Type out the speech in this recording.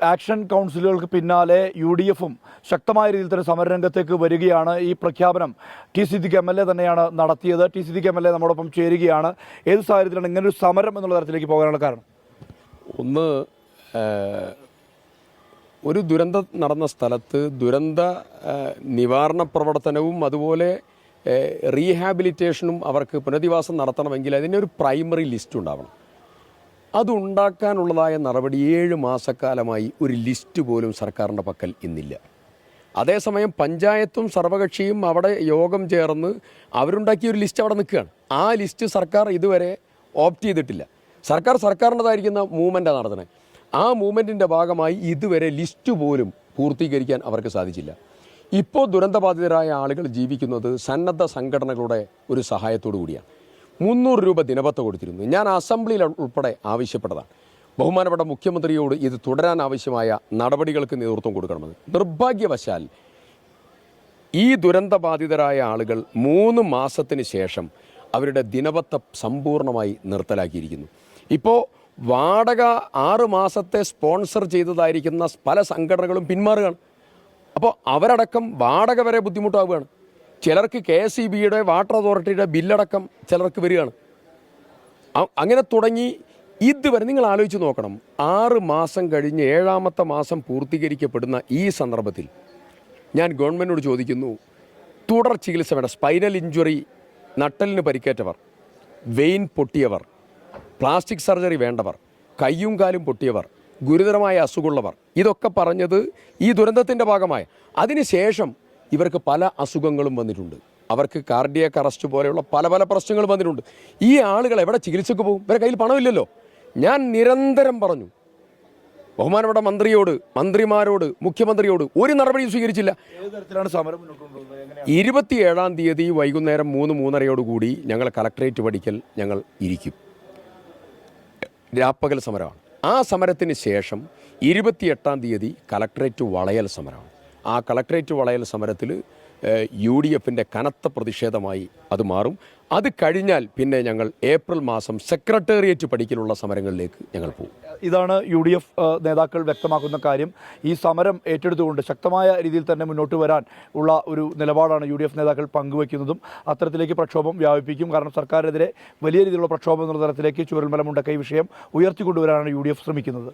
Action കൗൺസിലുകൾക്ക് പിന്നാലെ UDFും ശക്തമായ രീതിയിൽ തന്നെ സമരരംഗത്തേക്ക് വരികയാണ്. ഈ പ്രഖ്യാപനം ടി സിദ്ദിഖ് MLA തന്നെയാണ് നടത്തിയത്. ടി സിദ്ദിഖ് MLA നമ്മോടൊപ്പം ചേരുകയാണ്. ഏത് സാഹചര്യത്തിലാണ് ഇങ്ങനൊരു സമരം എന്നുള്ള തരത്തിലേക്ക് പോകാനുള്ള കാരണം? ഒന്ന്, ഒരു ദുരന്തം നടന്ന സ്ഥലത്ത് ദുരന്ത നിവാരണ പ്രവർത്തനവും അതുപോലെ റീഹാബിലിറ്റേഷനും അവർക്ക് പുനരധിവാസം നടത്തണമെങ്കിൽ അതിനൊരു പ്രൈമറി ലിസ്റ്റ് ഉണ്ടാവണം. അതുണ്ടാക്കാനുള്ളതായ നടപടി 7 മാസക്കാലമായി ഒരു ലിസ്റ്റ് പോലും സർക്കാരിൻ്റെ പക്കൽ ഇന്നില്ല. അതേസമയം പഞ്ചായത്തും സർവകക്ഷിയും അവിടെ യോഗം ചേർന്ന് അവരുണ്ടാക്കിയ ഒരു ലിസ്റ്റ് അവിടെ നിൽക്കുകയാണ്. ആ ലിസ്റ്റ് സർക്കാർ ഇതുവരെ ഓപ്റ്റ് ചെയ്തിട്ടില്ല. സർക്കാരിൻ്റെതായിരിക്കുന്ന മൂവ്മെൻറ്റാണ് നടത്തുന്നത്. ആ മൂവ്മെൻറ്റിൻ്റെ ഭാഗമായി ഇതുവരെ ലിസ്റ്റ് പോലും പൂർത്തീകരിക്കാൻ അവർക്ക് സാധിച്ചില്ല. ഇപ്പോൾ ദുരന്തബാധിതരായ ആളുകൾ ജീവിക്കുന്നത് സന്നദ്ധ സംഘടനകളുടെ ഒരു സഹായത്തോടു കൂടിയാണ്. 300 രൂപ ദിനപത്ര കൊടുത്തിരുന്നു. ഞാൻ അസംബ്ലിയിൽ ഉൾപ്പെടെ ആവശ്യപ്പെട്ടതാണ്. ബഹുമാനപ്പെട്ട മുഖ്യമന്ത്രിയോട് ഇത് തുടരാൻ ആവശ്യമായ നടപടികൾക്ക് നേതൃത്വം കൊടുക്കണമെന്ന്. നിർഭാഗ്യവശാൽ ഈ ദുരന്തബാധിതരായ ആളുകൾ 3 മാസത്തിന് ശേഷം അവരുടെ ദിനപത്ര സമ്പൂർണ്ണമായി നിർത്തലാക്കിയിരിക്കുന്നു. ഇപ്പോൾ വാടക 6 മാസത്തെ സ്പോൺസർ ചെയ്തതായിരിക്കുന്ന പല സംഘടനകളും പിന്മാറുകയാണ്. അപ്പോൾ അവരടക്കം വാടക വരെ ബുദ്ധിമുട്ടാവുകയാണ്. ചിലർക്ക് KSEBയുടെ വാട്ടർ അതോറിറ്റിയുടെ ബില്ലടക്കം ചിലർക്ക് വരികയാണ്. അങ്ങനെ തുടങ്ങി ഇതുവരെ നിങ്ങൾ ആലോചിച്ച് നോക്കണം. 6 മാസം കഴിഞ്ഞ് 7ാമത്തെ മാസം പൂർത്തീകരിക്കപ്പെടുന്ന ഈ സന്ദർഭത്തിൽ ഞാൻ ഗവൺമെൻറ്റിനോട് ചോദിക്കുന്നു, തുടർ ചികിത്സ വേണ്ട, സ്പൈനൽ ഇഞ്ചുറി, നട്ടലിന് പരിക്കേറ്റവർ, വെയിൻ പൊട്ടിയവർ, പ്ലാസ്റ്റിക് സർജറി വേണ്ടവർ, കയ്യും കാലും പൊട്ടിയവർ, ഗുരുതരമായ അസുഖമുള്ളവർ, ഇതൊക്കെ പറഞ്ഞത് ഈ ദുരന്തത്തിൻ്റെ ഭാഗമായ അതിനുശേഷം ഇവർക്ക് പല അസുഖങ്ങളും വന്നിട്ടുണ്ട്. അവർക്ക് കാർഡിയാക് അറസ്റ്റ് പോലെയുള്ള പല പ്രശ്നങ്ങളും വന്നിട്ടുണ്ട്. ഈ ആളുകൾ എവിടെ ചികിത്സക്ക് പോകും? ഇവരുടെ കയ്യിൽ പണമില്ലല്ലോ. ഞാൻ നിരന്തരം പറഞ്ഞു, ബഹുമാനപ്പെട്ട മന്ത്രിമാരോട്, മുഖ്യമന്ത്രിയോട് ഒരു നടപടിയും സ്വീകരിച്ചില്ല. 27-ാം തീയതി വൈകുന്നേരം 3-3:30 ഞങ്ങൾ കളക്ട്രേറ്റ് പടിക്കൽ ഞങ്ങൾ ഇരിക്കും. രാപ്പകൽ സമരമാണ്. ആ സമരത്തിന് ശേഷം 28-ാം തീയതി കളക്ട്രേറ്റ് വളയൽ സമരമാണ്. ആ കളക്ട്രേറ്റ് വളയൽ സമരത്തിൽ UDFിൻ്റെ കനത്ത പ്രതിഷേധമായി അത് മാറും. അത് കഴിഞ്ഞാൽ പിന്നെ ഞങ്ങൾ ഏപ്രിൽ മാസം സെക്രട്ടേറിയറ്റ് പടിക്കലുള്ള സമരങ്ങളിലേക്ക് ഞങ്ങൾ പോകും. ഇതാണ് UDF നേതാക്കൾ വ്യക്തമാക്കുന്ന കാര്യം. ഈ സമരം ഏറ്റെടുത്തുകൊണ്ട് ശക്തമായ രീതിയിൽ തന്നെ മുന്നോട്ട് വരാൻ ഉള്ള ഒരു നിലപാടാണ് UDF നേതാക്കൾ പങ്കുവയ്ക്കുന്നതും. അത്തരത്തിലേക്ക് പ്രക്ഷോഭം വ്യാപിപ്പിക്കും. കാരണം സർക്കാരിനെതിരെ വലിയ രീതിയിലുള്ള പ്രക്ഷോഭം എന്നുള്ള തരത്തിലേക്ക് ചൂരൽമല മുണ്ടക്കൈ വിഷയം ഉയർത്തിക്കൊണ്ടുവരാനാണ് UDF ശ്രമിക്കുന്നത്.